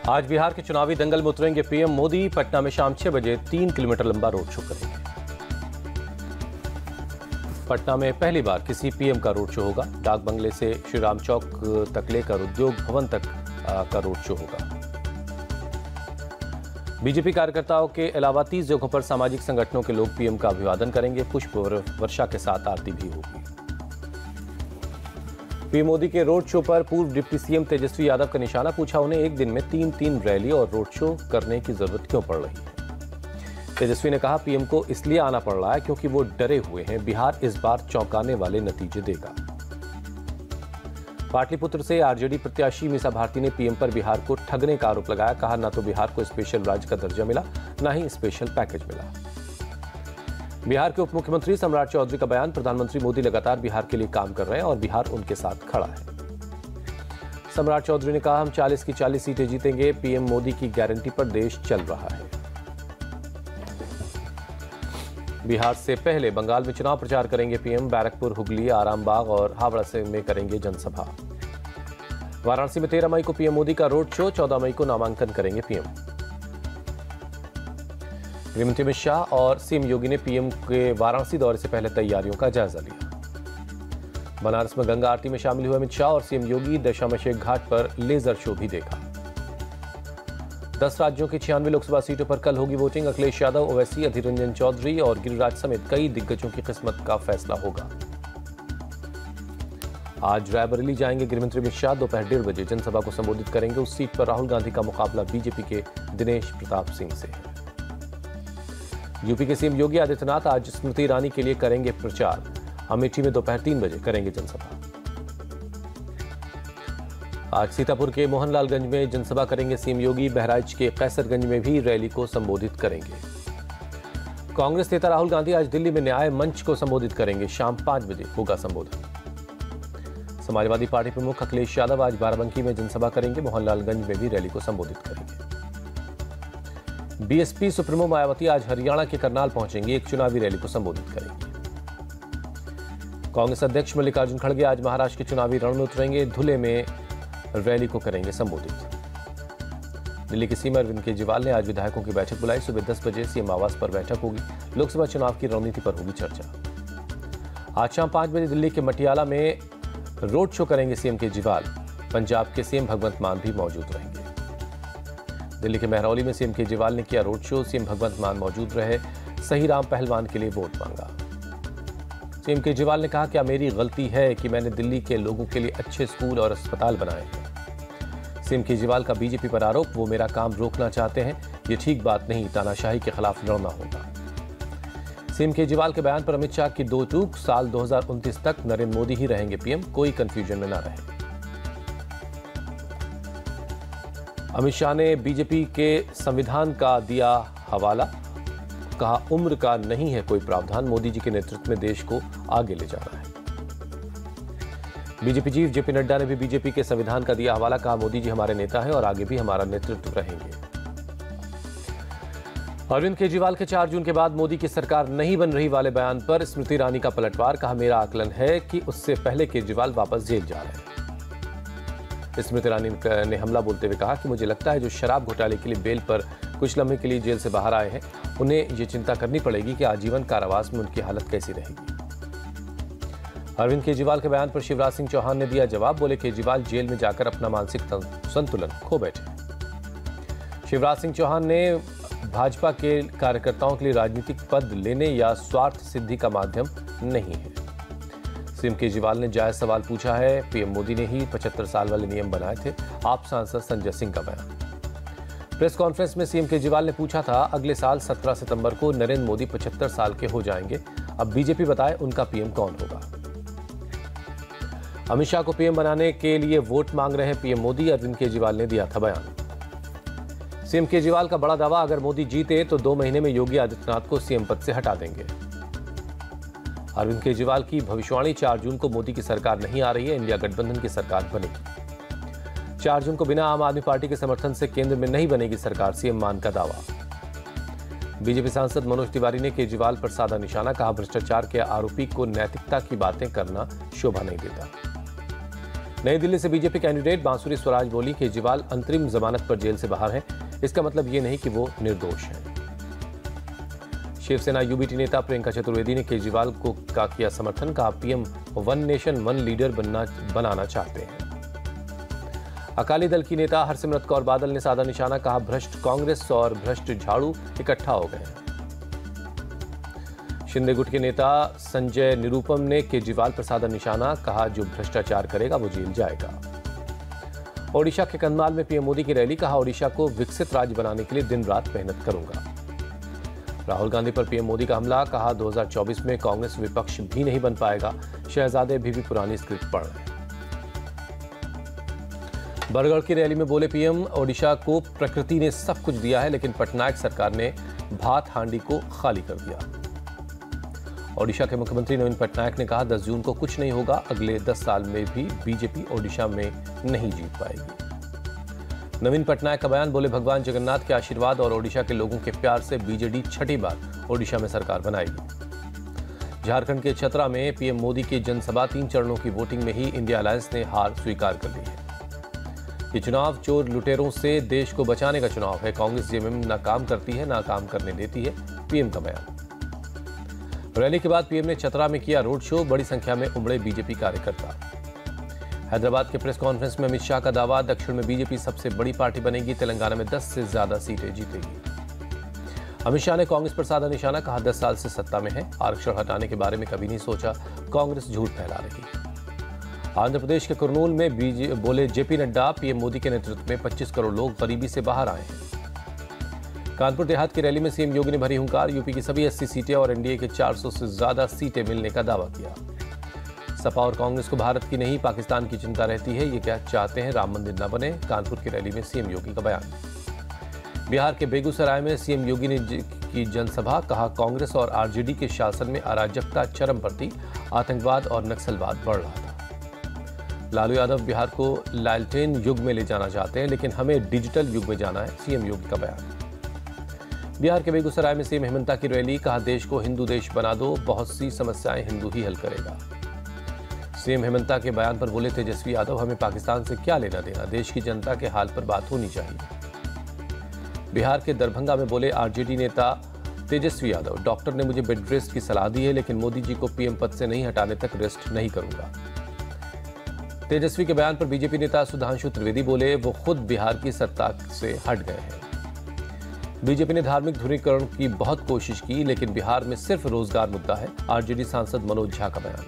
आज बिहार के चुनावी दंगल में उतरेंगे पीएम मोदी। पटना में शाम 6 बजे 3 किलोमीटर लंबा रोड शो करेंगे। पटना में पहली बार किसी पीएम का रोड शो होगा। डाक बंगले से श्रीराम चौक तक लेकर उद्योग भवन तक का रोड शो होगा। बीजेपी कार्यकर्ताओं के अलावा 30 जगहों पर सामाजिक संगठनों के लोग पीएम का अभिवादन करेंगे। पुष्प वर्षा के साथ आरती भी होगी। पीएम मोदी के रोड शो पर पूर्व डिप्टी सीएम तेजस्वी यादव का निशाना। पूछा, उन्हें एक दिन में 3 रैली और रोड शो करने की जरूरत क्यों पड़ रही है। तेजस्वी ने कहा, पीएम को इसलिए आना पड़ रहा है क्योंकि वो डरे हुए हैं। बिहार इस बार चौंकाने वाले नतीजे देगा। पाटलिपुत्र से आरजेडी प्रत्याशी मीसा भारती ने पीएम पर बिहार को ठगने का आरोप लगाया। कहा, न तो बिहार को स्पेशल राज्य का दर्जा मिला, न ही स्पेशल पैकेज मिला। बिहार के उप मुख्यमंत्री सम्राट चौधरी का बयान। प्रधानमंत्री मोदी लगातार बिहार के लिए काम कर रहे हैं और बिहार उनके साथ खड़ा है। सम्राट चौधरी ने कहा, हम 40 की 40 सीटें जीतेंगे। पीएम मोदी की गारंटी पर देश चल रहा है। बिहार से पहले बंगाल में चुनाव प्रचार करेंगे पीएम। बैरकपुर, हुगली, आरामबाग और हावड़ा से में करेंगे जनसभा। वाराणसी में 13 मई को पीएम मोदी का रोड शो। 14 मई को नामांकन करेंगे पीएम। गृहमंत्री अमित शाह और सीएम योगी ने पीएम के वाराणसी दौरे से पहले तैयारियों का जायजा लिया। बनारस में गंगा आरती में शामिल हुए अमित शाह और सीएम योगी। दशामेश घाट पर लेजर शो भी देखा। 10 राज्यों की 96 लोकसभा सीटों पर कल होगी वोटिंग। अखिलेश यादव, ओवैसी, अधीर रंजन चौधरी और गिरिराज समेत कई दिग्गजों की किस्मत का फैसला होगा। आज रायबरेली जाएंगे गृहमंत्री अमित शाह। दोपहर 1:30 बजे जनसभा को संबोधित करेंगे। उस सीट पर राहुल गांधी का मुकाबला बीजेपी के दिनेश प्रताप सिंह से है। यूपी के सीएम योगी आदित्यनाथ आज स्मृति ईरानी के लिए करेंगे प्रचार। अमेठी में दोपहर 3 बजे करेंगे जनसभा। आज सीतापुर के मोहनलालगंज में जनसभा करेंगे सीएम योगी। बहराइच के कैसरगंज में भी रैली को संबोधित करेंगे। कांग्रेस नेता राहुल गांधी आज दिल्ली में न्याय मंच को संबोधित करेंगे। शाम 5 बजे होगा संबोधन। समाजवादी पार्टी प्रमुख अखिलेश यादव आज बाराबंकी में जनसभा करेंगे। मोहनलालगंज में भी रैली को संबोधित करेंगे। बीएसपी सुप्रीमो मायावती आज हरियाणा के करनाल पहुंचेंगे। एक चुनावी रैली को संबोधित करेंगे। कांग्रेस अध्यक्ष मल्लिकार्जुन खड़गे आज महाराष्ट्र के चुनावी रण में उतरेंगे। धुले में रैली को करेंगे संबोधित। दिल्ली के सीएम अरविंद केजरीवाल ने आज विधायकों की बैठक बुलाई। सुबह 10 बजे सीएम आवास पर बैठक होगी। लोकसभा चुनाव की रणनीति पर होगी चर्चा। आज शाम 5 बजे दिल्ली के मटियाला में रोड शो करेंगे सीएम केजरीवाल। पंजाब के सीएम भगवंत मान भी मौजूद रहेंगे। दिल्ली के महरौली में सीएम केजरीवाल ने किया रोड शो। सीएम भगवंत मान मौजूद रहे। सही राम पहलवान के लिए वोट मांगा। सीएम केजरीवाल ने कहा, क्या मेरी गलती है कि मैंने दिल्ली के लोगों के लिए अच्छे स्कूल और अस्पताल बनाए हैं। सीएम केजरीवाल का बीजेपी पर आरोप, वो मेरा काम रोकना चाहते हैं। ये ठीक बात नहीं, तानाशाही के खिलाफ लड़ना होगा। सीएम केजरीवाल के बयान पर अमित शाह की दो टूक। साल 2029 तक नरेंद्र मोदी ही रहेंगे पीएम, कोई कंफ्यूजन में ना रहे। अमित शाह ने बीजेपी के संविधान का दिया हवाला। कहा, उम्र का नहीं है कोई प्रावधान। मोदी जी के नेतृत्व में देश को आगे ले जाना है। बीजेपी चीफ जेपी नड्डा ने भी बीजेपी के संविधान का दिया हवाला। कहा, मोदी जी हमारे नेता हैं और आगे भी हमारा नेतृत्व रहेंगे। अरविंद केजरीवाल के 4 जून के बाद मोदी की सरकार नहीं बन रही वाले बयान पर स्मृति ईरानी का पलटवार। कहा, मेरा आकलन है कि उससे पहले केजरीवाल वापस जेल जा रहे हैं। स्मृति ईरानी ने हमला बोलते हुए कहा कि मुझे लगता है जो शराब घोटाले के लिए बेल पर कुछ लम्हे के लिए जेल से बाहर आए हैं, उन्हें ये चिंता करनी पड़ेगी कि आजीवन कारावास में उनकी हालत कैसी रहेगी। अरविंद केजरीवाल के बयान पर शिवराज सिंह चौहान ने दिया जवाब। बोले, केजरीवाल जेल में जाकर अपना मानसिक संतुलन खो बैठे। शिवराज सिंह चौहान ने भाजपा के कार्यकर्ताओं के लिए राजनीतिक पद लेने या स्वार्थ सिद्धि का माध्यम नहीं है। सीएम केजरीवाल ने जायज सवाल पूछा है। पीएम मोदी ने ही 75 साल वाले नियम बनाए थे। आप सांसद संजय सिंह का बयान। प्रेस कॉन्फ्रेंस में सीएम केजरीवाल ने पूछा था, अगले साल 17 सितंबर को नरेंद्र मोदी 75 साल के हो जाएंगे। अब बीजेपी बताए उनका पीएम कौन होगा। अमित शाह को पीएम बनाने के लिए वोट मांग रहे हैं पीएम मोदी। अरविंद केजरीवाल ने दिया था बयान। सीएम केजरीवाल का बड़ा दावा, अगर मोदी जीते तो 2 महीने में योगी आदित्यनाथ को सीएम पद से हटा देंगे। अरविंद केजरीवाल की भविष्यवाणी, 4 जून को मोदी की सरकार नहीं आ रही है, इंडिया गठबंधन की सरकार बनेगी। 4 जून को बिना आम आदमी पार्टी के समर्थन से केंद्र में नहीं बनेगी सरकार, सीएम मान का दावा। बीजेपी सांसद मनोज तिवारी ने केजरीवाल पर साधा निशाना। कहा, भ्रष्टाचार के आरोपी को नैतिकता की बातें करना शोभा नहीं देता। नई दिल्ली से बीजेपी कैंडिडेट बांसुरी स्वराज बोली केजरीवाल अंतरिम जमानत पर जेल से बाहर हैं। इसका मतलब ये नहीं कि वो निर्दोष हैं। शिवसेना यूबीटी नेता प्रियंका चतुर्वेदी ने केजरीवाल को किया समर्थन। कहा PM one nation one leader बनाना चाहते हैं। अकाली दल की नेता हरसिमरत कौर बादल ने साधा निशाना। कहा भ्रष्ट कांग्रेस और भ्रष्ट झाड़ू इकट्ठा हो गए। शिंदे गुट के नेता संजय निरुपम ने केजरीवाल पर साधा निशाना। कहा जो भ्रष्टाचार करेगा वो जेल जाएगा। ओडिशा के कंधमाल में पीएम मोदी की रैली। कहा ओडिशा को विकसित राज्य बनाने के लिए दिन रात मेहनत करूंगा। राहुल गांधी पर पीएम मोदी का हमला। कहा 2024 में कांग्रेस विपक्ष भी नहीं बन पाएगा। शहजादे भी पुरानी स्क्रिप्ट पढ़ रहे हैं। बरगढ़ की रैली में बोले पीएम ओडिशा को प्रकृति ने सब कुछ दिया है, लेकिन पटनायक सरकार ने भात हांडी को खाली कर दिया। ओडिशा के मुख्यमंत्री नवीन पटनायक ने कहा 10 जून को कुछ नहीं होगा। अगले 10 साल में भी बीजेपी ओडिशा में नहीं जीत पाएगी। नवीन पटनायक का बयान। बोले भगवान जगन्नाथ के आशीर्वाद और ओडिशा के लोगों के प्यार से बीजेडी छठी बार ओडिशा में सरकार बनाएगी। झारखंड के चतरा में पीएम मोदी की जनसभा। 3 चरणों की वोटिंग में ही इंडिया अलायंस ने हार स्वीकार कर ली है। ये चुनाव चोर लुटेरों से देश को बचाने का चुनाव है। कांग्रेस जेएमएम ना काम करती है ना काम करने देती है। पीएम का बयान। रैली के बाद पीएम ने चतरा में किया रोड शो। बड़ी संख्या में उमड़े बीजेपी कार्यकर्ता। हैदराबाद के प्रेस कॉन्फ्रेंस में अमित शाह का दावा। दक्षिण में बीजेपी सबसे बड़ी पार्टी बनेगी। तेलंगाना में 10 से ज्यादा सीटें जीतेगी। अमित शाह ने कांग्रेस पर साधा निशाना। कहा 10 साल से सत्ता में है, आरक्षण हटाने के बारे में कभी नहीं सोचा। कांग्रेस झूठ फैला रही है। आंध्र प्रदेश के कुरनूल में बोले जेपी नड्डा पीएम मोदी के नेतृत्व में 25 करोड़ लोग गरीबी से बाहर आए हैं। कानपुर देहात की रैली में सीएम योगी ने भरी हुंकार। यूपी की सभी 80 सीटें और एनडीए के 400 से ज्यादा सीटें मिलने का दावा किया। सपा और कांग्रेस को भारत की नहीं पाकिस्तान की चिंता रहती है। ये क्या चाहते हैं राम मंदिर न बने। कानपुर की रैली में सीएम योगी का बयान। बिहार के बेगूसराय में सीएम योगी ने की जनसभा। कहा कांग्रेस और आरजेडी के शासन में अराजकता चरम पर थी। आतंकवाद और नक्सलवाद बढ़ रहा था। लालू यादव बिहार को लालटेन युग में ले जाना चाहते हैं, लेकिन हमें डिजिटल युग में जाना है। सीएम योगी का बयान। बिहार के बेगूसराय में सीएम हेमंता की रैली। कहा देश को हिंदू देश बना दो, बहुत सी समस्याएं हिंदू ही हल करेगा। सीएम हेमंता के बयान पर बोले तेजस्वी यादव हमें पाकिस्तान से क्या लेना देना, देश की जनता के हाल पर बात होनी चाहिए। बिहार के दरभंगा में बोले आरजेडी नेता तेजस्वी यादव डॉक्टर ने मुझे बेड रेस्ट की सलाह दी है, लेकिन मोदी जी को पीएम पद से नहीं हटाने तक रेस्ट नहीं करूंगा। तेजस्वी के बयान पर बीजेपी नेता सुधांशु त्रिवेदी बोले वो खुद बिहार की सत्ता से हट गए हैं। बीजेपी ने धार्मिक ध्रुवीकरण की बहुत कोशिश की, लेकिन बिहार में सिर्फ रोजगार मुद्दा है। आरजेडी सांसद मनोज झा का बयान।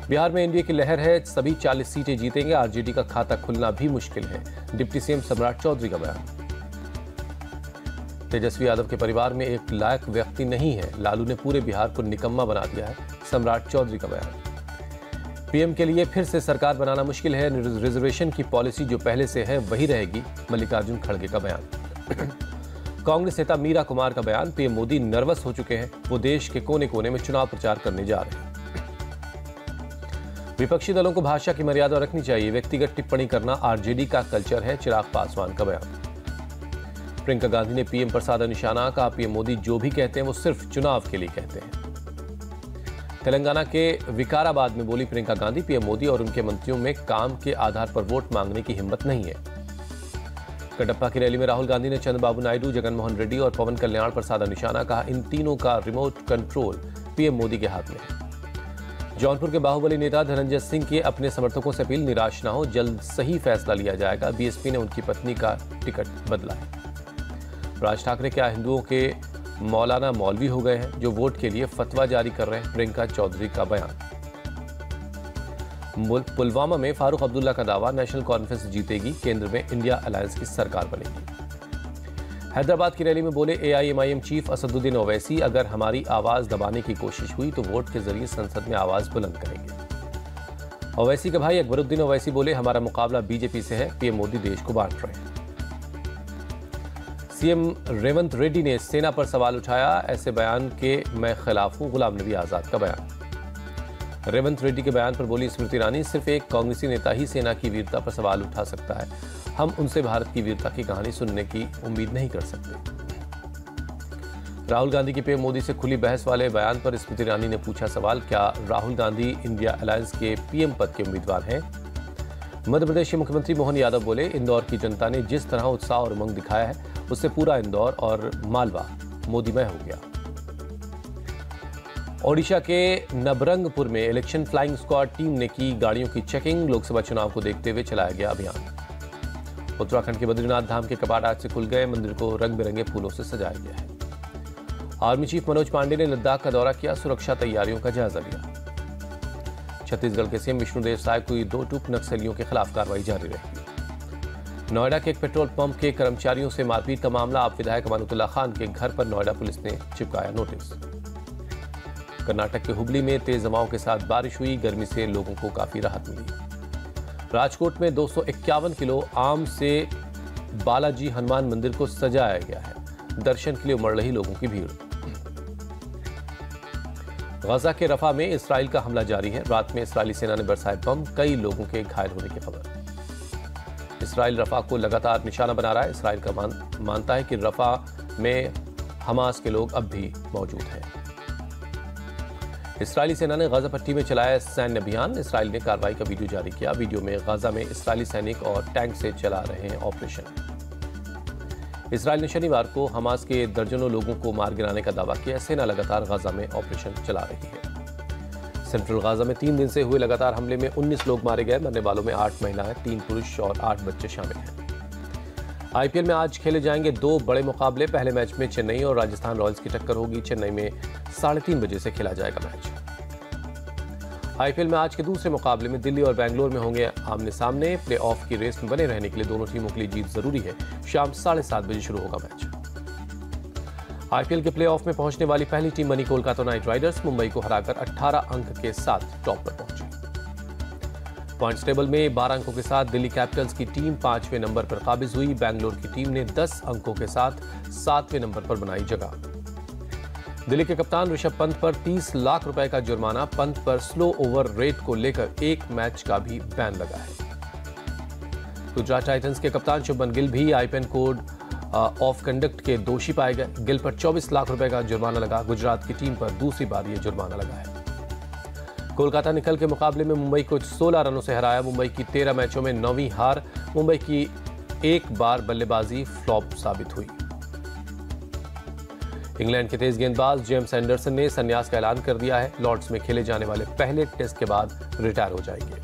बिहार में एनडीए की लहर है, सभी 40 सीटें जीतेंगे। आरजेडी का खाता खुलना भी मुश्किल है। डिप्टी सीएम सम्राट चौधरी का बयान। तेजस्वी यादव के परिवार में एक लायक व्यक्ति नहीं है। लालू ने पूरे बिहार को निकम्मा बना दिया है। सम्राट चौधरी का बयान। पीएम के लिए फिर से सरकार बनाना मुश्किल है। रिजर्वेशन की पॉलिसी जो पहले से है वही रहेगी। मल्लिकार्जुन खड़गे का बयान। कांग्रेस नेता मीरा कुमार का बयान। पीएम मोदी नर्वस हो चुके हैं। वो देश के कोने कोने में चुनाव प्रचार करने जा रहे हैं। विपक्षी दलों को भाषा की मर्यादा रखनी चाहिए। व्यक्तिगत टिप्पणी करना आरजेडी का कल्चर है। चिराग पासवान का बयान। प्रियंका गांधी ने पीएम पर साधा निशाना। कहा पीएम मोदी जो भी कहते हैं वो सिर्फ चुनाव के लिए कहते हैं। तेलंगाना के विकाराबाद में बोली प्रियंका गांधी पीएम मोदी और उनके मंत्रियों में काम के आधार पर वोट मांगने की हिम्मत नहीं है। कटप्पा की रैली में राहुल गांधी ने चंद्रबाबू नायडू, जगनमोहन रेड्डी और पवन कल्याण पर साधा निशाना। कहा इन तीनों का रिमोट कंट्रोल पीएम मोदी के हाथ में है। जौनपुर के बाहुबली नेता धनंजय सिंह की अपने समर्थकों से अपील निराश न हो, जल्द सही फैसला लिया जाएगा। बीएसपी ने उनकी पत्नी का टिकट बदला है। राज ठाकरे क्या हिंदुओं के मौलाना मौलवी हो गए हैं जो वोट के लिए फतवा जारी कर रहे हैं। प्रियंका चौधरी का बयान। पुलवामा में फारूक अब्दुल्ला का दावा। नेशनल कॉन्फ्रेंस जीतेगी, केंद्र में इंडिया अलायंस की सरकार बनेगी। हैदराबाद की रैली में बोले एआईएमआईएम चीफ असदुद्दीन ओवैसी अगर हमारी आवाज दबाने की कोशिश हुई तो वोट के जरिए संसद में आवाज बुलंद करेंगे। ओवैसी के भाई अकबरुद्दीन ओवैसी बोले हमारा मुकाबला बीजेपी से है। पीएम मोदी देश को बांट रहे हैं। सीएम रेवंत रेड्डी ने सेना पर सवाल उठाया। ऐसे बयान के मैं खिलाफ हूं। गुलाम नबी आजाद का बयान। रेवंत रेड्डी के बयान पर बोली स्मृति ईरानी सिर्फ एक कांग्रेसी नेता ही सेना की वीरता पर सवाल उठा सकता है। हम उनसे भारत की वीरता की कहानी सुनने की उम्मीद नहीं कर सकते। राहुल गांधी की पीएम मोदी से खुली बहस वाले बयान पर स्मृति ईरानी ने पूछा सवाल, क्या राहुल गांधी इंडिया अलायंस के पीएम पद के उम्मीदवार हैं? मध्य प्रदेश के मुख्यमंत्री मोहन यादव बोले, इंदौर की जनता ने जिस तरह उत्साह और उमंग दिखाया है उससे पूरा इंदौर और मालवा मोदीमय हो गया। ओडिशा के नबरंगपुर में इलेक्शन फ्लाइंग स्क्वाड टीम ने की गाड़ियों की चेकिंग। लोकसभा चुनाव को देखते हुए चलाया गया अभियान। उत्तराखंड के बद्रीनाथ धाम के कपाट आज से खुल गए। मंदिर को रंग बिरंगे फूलों से सजाया गया है। आर्मी चीफ मनोज पांडे ने लद्दाख का दौरा किया, सुरक्षा तैयारियों का जायजा लिया। छत्तीसगढ़ के सीएम विष्णुदेव साय को 2 टूक नक्सलियों के खिलाफ कार्रवाई जारी रहेगी। नोएडा के एक पेट्रोल पंप के कर्मचारियों से मारपीट का मामला, आप विधायक अमानुतुल्लाह खान के घर पर नोएडा पुलिस ने चिपकाया नोटिस। कर्नाटक के हुबली में तेज हवाओं के साथ बारिश हुई, गर्मी से लोगों को काफी राहत मिली। राजकोट में 251 किलो आम से बालाजी हनुमान मंदिर को सजाया गया है। दर्शन के लिए उमड़ रही लोगों की भीड़। गाजा के रफा में इसराइल का हमला जारी है। रात में इस्राएली सेना ने बरसाए बम, कई लोगों के घायल होने की खबर। इसराइल रफा को लगातार निशाना बना रहा है। इसराइल का मानता है कि रफा में हमास के लोग अब भी मौजूद हैं। इसराइली सेना ने गाजा पट्टी में चलाया सैन्य अभियान। इसराइल ने कार्रवाई का वीडियो जारी किया। वीडियो में गाजा में इसराइली सैनिक और टैंक से चला रहे हैं ऑपरेशन। इसराइल ने शनिवार को हमास के दर्जनों लोगों को मार गिराने का दावा किया। सेना लगातार गाजा में ऑपरेशन चला रही है। सेंट्रल गाजा में 3 दिन से हुए लगातार हमले में 19 लोग मारे गए। मरने वालों में 8 महिलाएं, 3 पुरुष और 8 बच्चे शामिल हैं। आईपीएल में आज खेले जाएंगे 2 बड़े मुकाबले। पहले मैच में चेन्नई और राजस्थान रॉयल्स की टक्कर होगी। चेन्नई में 3:30 बजे से खेला जाएगा मैच। आईपीएल में आज के दूसरे मुकाबले में दिल्ली और बेंगलोर में होंगे आमने सामने। प्ले ऑफ की रेस में बने रहने के लिए दोनों टीमों के लिए जीत जरूरी है। शाम 7:30 बजे शुरू होगा मैच। आईपीएल के प्ले ऑफ में पहुंचने वाली पहली टीम बनी कोलकाता नाइट राइडर्स। मुंबई को हराकर 18 अंक के साथ टॉप पर पहुंची। पॉइंट्स टेबल में 12 अंकों के साथ दिल्ली कैपिटल्स की टीम 5वें नंबर पर काबिज हुई। बेंगलोर की टीम ने 10 अंकों के साथ 7वें नंबर पर बनाई जगह। दिल्ली के कप्तान ऋषभ पंत पर 30 लाख रुपए का जुर्माना। पंत पर स्लो ओवर रेट को लेकर 1 मैच का भी बैन लगा है। गुजरात टाइटंस के कप्तान शुभमन गिल भी आईपीएल कोड ऑफ कंडक्ट के दोषी पाए गए। गिल पर 24 लाख रुपए का जुर्माना लगा। गुजरात की टीम पर दूसरी बार यह जुर्माना लगा है। कोलकाता ने कल के मुकाबले में मुंबई को 16 रनों से हराया। मुंबई की 13 मैचों में 9वीं हार। मुंबई की एक बार बल्लेबाजी फ्लॉप साबित हुई। इंग्लैंड के तेज गेंदबाज जेम्स एंडरसन ने संन्यास का ऐलान कर दिया है। लॉर्ड्स में खेले जाने वाले पहले टेस्ट के बाद रिटायर हो जाएंगे।